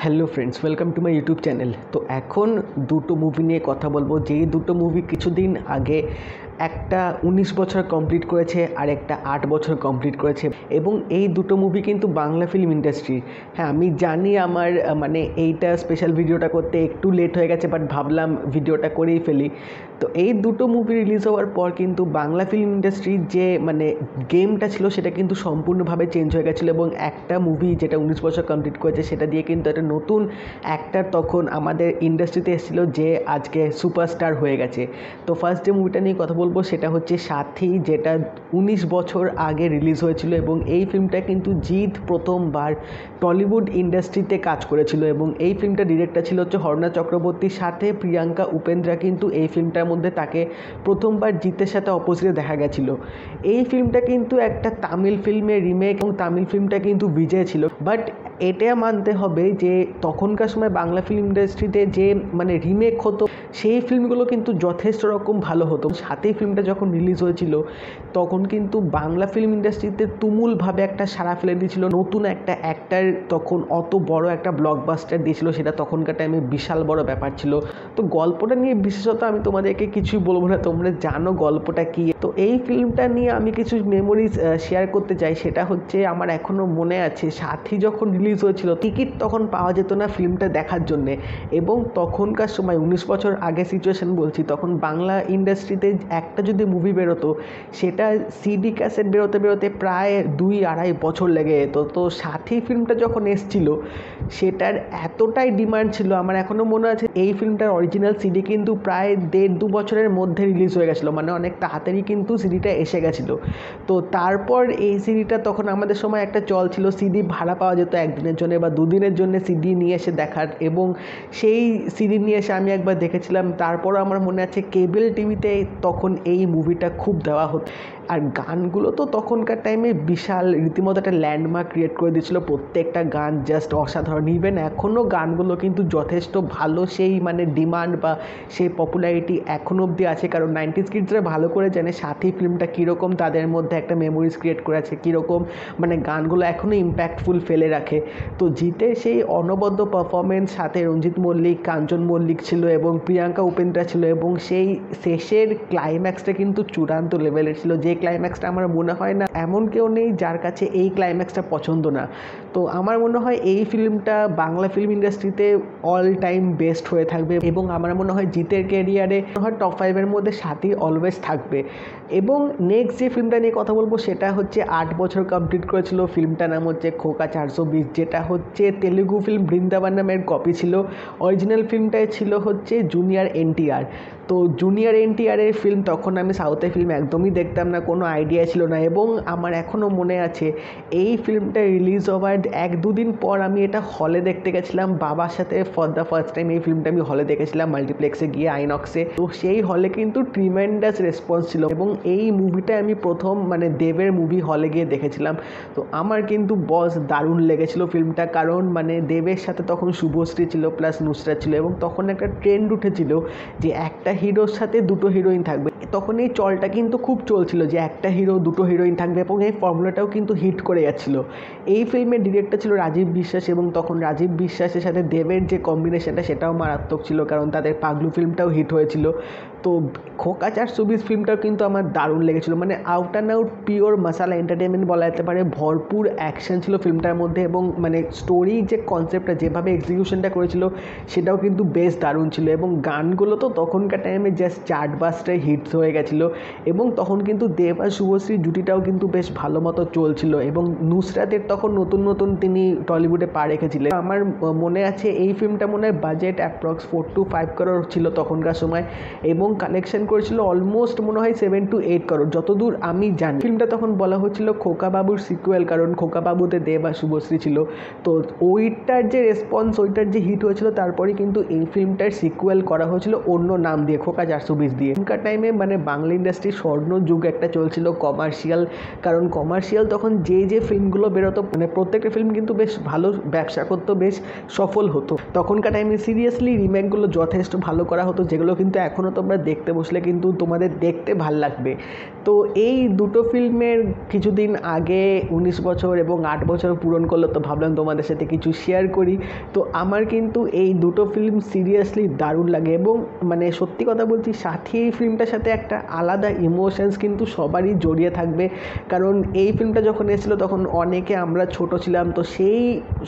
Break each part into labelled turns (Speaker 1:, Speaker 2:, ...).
Speaker 1: Hello friends, welcome to my YouTube channel. তো এখন দুটো মুভি নিয়ে কথা বলবো, যেই দুটো মুভি কিছুদিন আগে একটা 19 বছর কমপ্লিট করেছে আর একটা 8 বছর কমপ্লিট করেছে, এবং এই দুটো মুভি কিন্তু বাংলা ফিল্ম ইন্ডাস্ট্রি। হ্যাঁ, আমি জানি আমার মানে এইটা স্পেশাল ভিডিওটা করতে একটু লেট হয়ে গেছে, বাট ভাবলাম ভিডিওটা করেই ফেলি। তো এই দুটো মুভি রিলিজ হওয়ার পর কিন্তু বাংলা ফিল্ম ইন্ডাস্ট্রির যে মানে গেমটা ছিল সেটা কিন্তু সম্পূর্ণভাবে চেঞ্জ হয়ে গেছিলো, এবং একটা মুভি যেটা 19 বছর কমপ্লিট করেছে সেটা দিয়ে কিন্তু একটা নতুন অ্যাক্টার তখন আমাদের ইন্ডাস্ট্রিতে এসেছিলো, যে আজকে সুপারস্টার হয়ে গেছে। তো ফার্স্ট যে মুভিটা নিয়ে কথা বলবো সেটা হচ্ছে সাথী, যেটা 19 বছর আগে রিলিজ হয়েছিল, এবং এই ফিল্মটা কিন্তু জিৎ প্রথমবার টলিউড ইন্ডাস্ট্রিতে কাজ করেছিল, এবং এই ফিল্মটা ডিরেক্টর ছিল হচ্ছে হর্না চক্রবর্তীর সাথে প্রিয়াঙ্কা উপেন্দ্রা। কিন্তু এই ফিল্মটার মধ্যে তাকে প্রথমবার জিতের সাথে অপোজিটে দেখা গেছিলো। এই ফিল্মটা কিন্তু একটা তামিল ফিল্মের রিমেক, এবং তামিল ফিল্মটা কিন্তু বিজয় ছিল। বাট এটা মানতে হবে যে তখনকার সময় বাংলা ফিল্ম ইন্ডাস্ট্রিতে যে মানে রিমেক হতো সেই ফিল্মগুলো কিন্তু যথেষ্ট রকম ভালো হতো। সাথে ফিল্মটা যখন রিলিজ হয়েছিল তখন কিন্তু বাংলা ফিল্ম ইন্ডাস্ট্রিতে তুমুলভাবে একটা সাড়া ফেলে দিয়েছিল। নতুন একটা অ্যাক্টার তখন অত বড় একটা ব্লকবাস্টার দিয়েছিল, সেটা তখনকার টাইমে বিশাল বড় ব্যাপার ছিল। তো গল্পটা নিয়ে বিশেষত আমি তোমাদেরকে কিছুই বলবো না, তোমরা জানো গল্পটা কী। তো এই ফিল্মটা নিয়ে আমি কিছু মেমোরিজ শেয়ার করতে চাই। সেটা হচ্ছে আমার এখনও মনে আছে, সাথী যখন রিলিজ হয়েছিল টিকিট তখন পাওয়া যেত না ফিল্মটা দেখার জন্যে, এবং তখনকার সময় 19 বছর আগে সিচুয়েশন বলছি, তখন বাংলা ইন্ডাস্ট্রিতে একটা যদি মুভি বেরোতো সেটা সিডি ক্যাসেট বেরোতে প্রায় 2-2.5 বছর লেগে যেত। তো সাথী ফিল্মটা যখন এসেছিলো সেটার এতটাই ডিমান্ড ছিল, আমার এখনও মনে আছে এই ফিল্মটার অরিজিনাল সিডি কিন্তু প্রায় 1.5-2 বছরের মধ্যে রিলিজ হয়ে গেছিলো, মানে অনেক তাড়াতাড়ি কিন্তু সিডিটা এসে গেছিলো। তো তারপর এই সিডিটা তখন আমাদের সময় একটা চল ছিল, সিডি ভাড়া পাওয়া যেত একদিনের জন্য বা দুদিনের জন্য সিডি নিয়ে এসে দেখার, এবং সেই সিডি নিয়ে এসে আমি একবার দেখেছিলাম। তারপরও আমার মনে আছে কেবল টিভিতে তখন এই মুভিটা খুব দেওয়া হতো। আর গানগুলো তো তখনকার টাইমে বিশাল রীতিমতো একটা ল্যান্ডমার্ক ক্রিয়েট করে দিয়েছিলো, প্রত্যেকটা গান জাস্ট অসাধারণ। ইভেন এখনও গানগুলো কিন্তু যথেষ্ট ভালো, সেই মানে ডিমান্ড বা সেই পপুলারিটি এখনও অবধি আছে, কারণ 90s কিডসরা ভালো করে জানে সাথী ফিল্মটা কীরকম তাদের মধ্যে একটা মেমোরিজ ক্রিয়েট করে আছে, কীরকম মানে গানগুলো এখনও ইম্প্যাক্টফুল ফেলে রাখে। তো জিতের সেই অনবদ্য পারফরমেন্স, সাথে রঞ্জিত মল্লিক, কাঞ্চন মল্লিক ছিল, এবং প্রিয়াঙ্কা উপেন্দ্রা ছিল, এবং সেই শেষের ক্লাইম্যাক্সটা কিন্তু চূড়ান্ত লেভেলের ছিল, যে ক্লাইম্যাক্সটা আমার মনে হয় না এমন কেউ নেই যার কাছে এই ক্লাইম্যাক্সটা পছন্দ না। তো আমার মনে হয় এই ফিল্মটা বাংলা ফিল্ম ইন্ডাস্ট্রিতে অল টাইম বেস্ট হয়ে থাকবে, এবং আমার মনে হয় জিতের ক্যারিয়ারে টপ 5-এর মধ্যে সাথী অলওয়েজ থাকবে। এবং নেক্সট যে ফিল্মটা নিয়ে কথা বলবো সেটা হচ্ছে 8 বছর কমপ্লিট করেছিল, ফিল্মটার নাম হচ্ছে খোকা 420, যেটা হচ্ছে তেলুগু ফিল্ম বৃন্দাবন নামের কপি ছিল। অরিজিনাল ফিল্মটাই ছিল হচ্ছে জুনিয়র এনটিআর। তো জুনিয়র এনটিআরের ফিল্ম তখন আমি সাউথের ফিল্ম একদমই দেখতাম না, কোনো আইডিয়া ছিল না, এবং আমার এখনও মনে আছে এই ফিল্মটা রিলিজ হওয়ার 1-2 দিন পর আমি এটা হলে দেখতে গেছিলাম বাবার সাথে। ফর দ্য ফার্স্ট টাইম এই ফিল্মটা আমি হলে দেখেছিলাম, মাল্টিপ্লেক্সে গিয়ে, আইনক্সে। তো সেই হলে কিন্তু ট্রিমেন্ডাস রেসপন্স ছিল, এবং এই মুভিটা আমি প্রথম মানে দেবের মুভি হলে গিয়ে দেখেছিলাম। তো আমার কিন্তু বস দারুণ লেগেছিলো ফিল্মটা, কারণ মানে দেবের সাথে তখন শুভশ্রী ছিল প্লাস নুসরাত ছিল, এবং তখন একটা ট্রেন্ড উঠেছিল যে একটা হিরোর সাথে দুটো হিরোইন থাকবে। তখন এই চলটা কিন্তু খুব চলছিল যে একটা হিরো দুটো হিরোইন থাকবে, এবং এই ফর্মুলাটাও কিন্তু হিট করে যাচ্ছিলো। এই ফিল্মের ডিরেক্টর ছিল রাজীব বিশ্বাস, এবং তখন রাজীব বিশ্বাসের সাথে দেবের যে কম্বিনেশনটা সেটাও মারাত্মক ছিল, কারণ তাদের পাগলু ফিল্মটাও হিট হয়েছিল। তো খোকা 420 ফিল্মটাও কিন্তু আমার দারুণ লেগেছিলো, মানে out and out pure masala entertainment বলা যেতে পারে। ভরপুর অ্যাকশন ছিল ফিল্মটার মধ্যে, এবং মানে স্টোরি যে কনসেপ্টটা যেভাবে এক্সিকিউশনটা করেছিল সেটাও কিন্তু বেশ দারুণ ছিল, এবং গানগুলো তো তখনকার টাইমে জাস্ট চার্টবাস্টারে হিটস হয়ে গেছিলো। এবং তখন কিন্তু দেব আর শুভশ্রীর জুটিটাও কিন্তু বেশ ভালো মতো চলছিল, এবং নুসরাতের তখন নতুন নতুন তিনি টলিউডে পা রেখেছিলেন। আমার মনে আছে এই ফিল্মটা মনে হয় বাজেট অ্যাপ্রক্স 4-5 করোড় ছিল তখনকার সময়, এবং কালেকশন করেছিল অলমোস্ট মনে হয় 7-8 করোড় যতদূর আমি জানি। ফিল্মটা তখন বলা হচ্ছিল খোকা বাবুর সিকুয়েল, কারণ খোকা বাবুতে দেব আর শুভশ্রী ছিল। তো ওইটার যে রেসপন্স, ওইটার যে হিট হয়েছিল, তারপরে কিন্তু এই ফিল্মটার সিকুয়েল করা হয়েছিল অন্য নাম দিয়ে, খোকা 420 দিয়ে। এখনকার টাইমে মানে বাংলা ইন্ডাস্ট্রির স্বর্ণ যুগ একটা সময়টা চলছিল কমার্শিয়াল, কারণ কমার্শিয়াল তখন যে ফিল্মগুলো বেরোতো মানে প্রত্যেকটা ফিল্ম কিন্তু বেশ ভালো ব্যবসা করতো, বেশ সফল হতো। তখনকার টাইমে সিরিয়াসলি রিমেকগুলো যথেষ্ট ভালো করা হতো, যেগুলো কিন্তু এখনও তোমরা দেখতে বসলে কিন্তু তোমাদের দেখতে ভাল লাগবে। তো এই দুটো ফিল্মের কিছুদিন আগে 19 বছর এবং 8 বছর পূরণ করলো, তো ভাবলাম তোমাদের সাথে কিছু শেয়ার করি। তো আমার কিন্তু এই দুটো ফিল্ম সিরিয়াসলি দারুণ লাগে, এবং মানে সত্যি কথা বলছি, সাথী এই ফিল্মটার সাথে একটা আলাদা ইমোশনস কিন্তু সবারই জড়িয়ে থাকবে। কারণ এই ফিল্মটা যখন এসেছিলো তখন অনেকে আমরা ছোট ছিলাম, তো সেই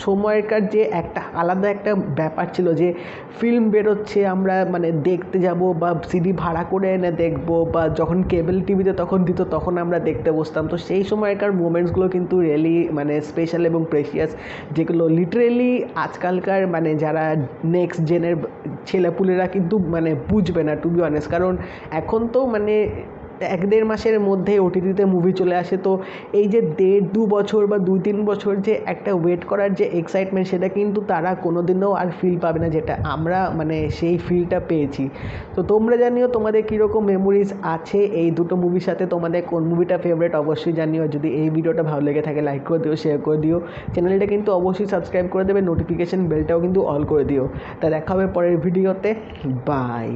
Speaker 1: সময়কার যে একটা আলাদা একটা ব্যাপার ছিল যে ফিল্ম বেরোচ্ছে আমরা মানে দেখতে যাব বা সিডি ভাড়া করে এনে দেখবো, বা যখন কেবল টিভিতে তখন দিত তখন আমরা দেখতে বসতাম। তো সেই সময়কার মোমেন্টসগুলো কিন্তু রিয়েলি মানে স্পেশাল এবং প্রেশিয়াস, যেগুলো লিটারেলি আজকালকার মানে যারা নেক্সট জেনের ছেলেপুলেরা কিন্তু মানে বুঝবে না, টু বি অনেস্ট। কারণ এখন তো মানে 1-1.5 মাসের মধ্যে ওটিটিতে মুভি চলে আসে। তো এই যে 1.5-2 বছর বা 2-3 বছর যে একটা ওয়েট করার যে এক্সাইটমেন্ট, সেটা কিন্তু তারা কোনো দিনও আর ফিল পাবে না, যেটা আমরা মানে সেই ফিলটা পেয়েছি। তো তোমরা জানিও তোমাদের কীরকম মেমোরিজ আছে এই দুটো মুভির সাথে, তোমাদের কোন মুভিটা ফেভারিট অবশ্যই জানিও। যদি এই ভিডিওটা ভালো লেগে থাকে লাইক করে দিও, শেয়ার করে দিও, চ্যানেলটা কিন্তু অবশ্যই সাবস্ক্রাইব করে দেবে, নোটিফিকেশান বেলটাও কিন্তু অল করে দিও। তা দেখা হবে পরের ভিডিওতে, বাই।